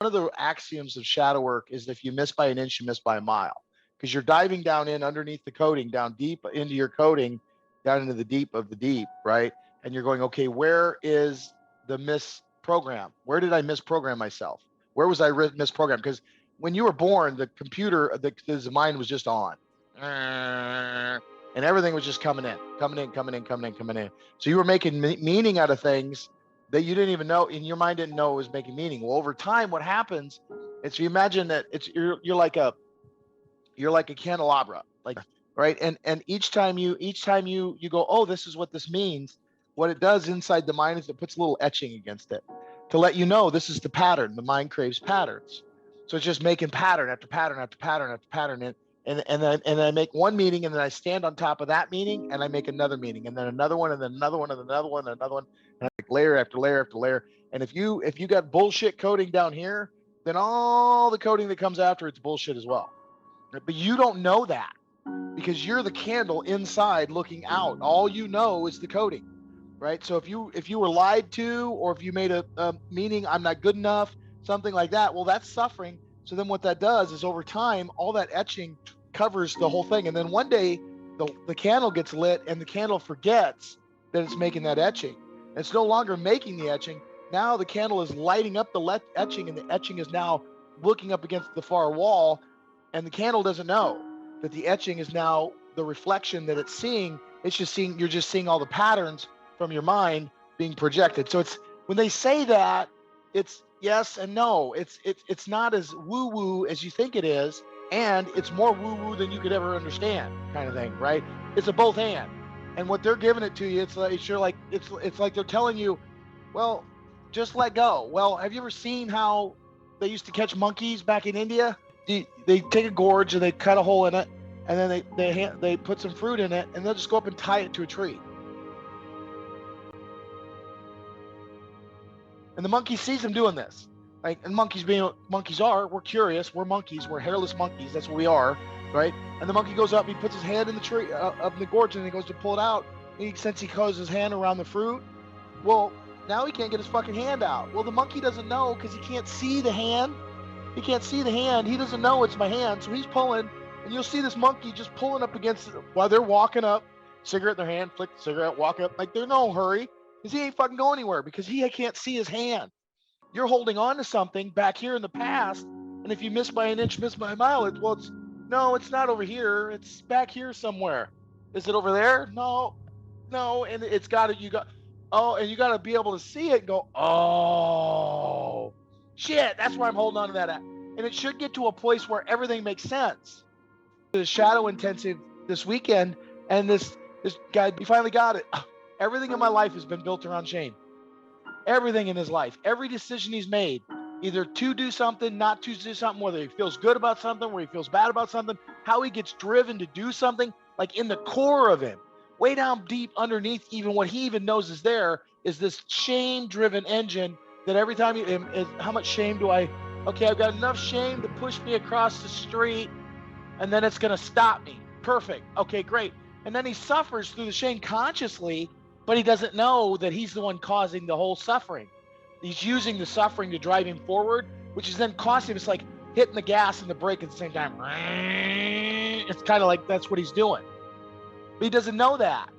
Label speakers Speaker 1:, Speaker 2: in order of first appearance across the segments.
Speaker 1: One of the axioms of shadow work is that if you miss by an inch, you miss by a mile, because you're diving down in underneath the coating, down deep into your coating, down into the deep of the deep, right? And you're going, okay, where is the misprogram? Where did I misprogram myself? Where was I misprogrammed? Because when you were born, the computer, the mind was just on. And everything was just coming in. So you were making meaning out of things that you didn't even know, and your mind didn't know it was making meaning. Well, over time, what happens is, you imagine that you're like a candelabra, like, right? And each time you go, oh, this is what this means. What it does inside the mind is it puts a little etching against it to let you know this is the pattern. The mind craves patterns, so it's just making pattern after pattern after pattern after pattern. And I make one meaning, and then I stand on top of that meaning, and I make another meaning, and then another one, and then another one, and another one, and another one, and I make layer after layer after layer. And if you got bullshit coding down here, then all the coding that comes after it's bullshit as well. But you don't know that, because you're the candle inside looking out. All you know is the coding, right? So if you were lied to, or if you made a meaning, I'm not good enough, something like that, well, that's suffering. So then what that does is, over time, all that etching covers the whole thing. And then one day the candle gets lit, and the candle forgets that it's making that etching. It's no longer making the etching. Now the candle is lighting up the etching, and the etching is now looking up against the far wall. And the candle doesn't know that the etching is now the reflection that it's seeing. You're just seeing all the patterns from your mind being projected. So it's, when they say that, it's yes and no. It's not as woo-woo as you think it is, and it's more woo-woo than you could ever understand, kind of thing, right? It's a both and. And what they're giving it to you, it's like they're telling you, well, just let go. Well, have you ever seen how they used to catch monkeys back in India? They take a gorge and they cut a hole in it, and then they put some fruit in it, and they'll just go up and tie it to a tree. And the monkey sees them doing this. Like, and we're curious, we're monkeys, we're hairless monkeys, that's what we are, right? And the monkey goes up, he puts his hand in the tree, up in the gorge, and he goes to pull it out. Since he goes his hand around the fruit, well, now he can't get his fucking hand out. Well, the monkey doesn't know, because he can't see the hand. He can't see the hand. He doesn't know it's my hand. So he's pulling, and you'll see this monkey just pulling up against it while they're walking up, cigarette in their hand, flick the cigarette, walk up. Like, there's no hurry, because he ain't fucking going anywhere, because he can't see his hand. You're holding on to something back here in the past, and if you miss by an inch, miss by a mile, it's not over here. It's back here somewhere. Is it over there? No. And and you got to be able to see it and go, oh, shit, that's why I'm holding on to that. And it should get to a place where everything makes sense. The shadow intensive this weekend, and this guy, he finally got it. Everything in my life has been built around Shane. Everything in his life, every decision he's made, either to do something, not to do something, whether he feels good about something, whether he feels bad about something, how he gets driven to do something, like in the core of him, way down deep underneath, even what he even knows is there, is this shame-driven engine that every time how much shame do I've got enough shame to push me across the street, and then it's going to stop me. Perfect. Okay, great. And then he suffers through the shame consciously, but he doesn't know that he's the one causing the whole suffering. He's using the suffering to drive him forward, which is then costing him. It's like hitting the gas and the brake at the same time. It's kind of like that's what he's doing. But he doesn't know that,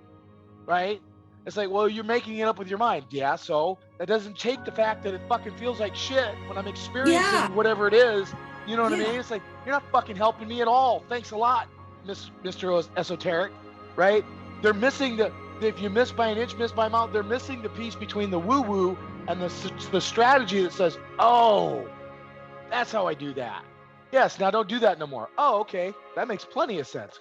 Speaker 1: right? It's like, well, you're making it up with your mind. Yeah, so that doesn't take the fact that it fucking feels like shit when I'm experiencing whatever it is. You know what I mean? It's like, you're not fucking helping me at all. Thanks a lot, Mr. Esoteric, right? They're missing if you miss by an inch, miss by a mile, they're missing the piece between the woo-woo and the strategy that says, oh, that's how I do that. Yes, now don't do that no more. Oh, okay. That makes plenty of sense.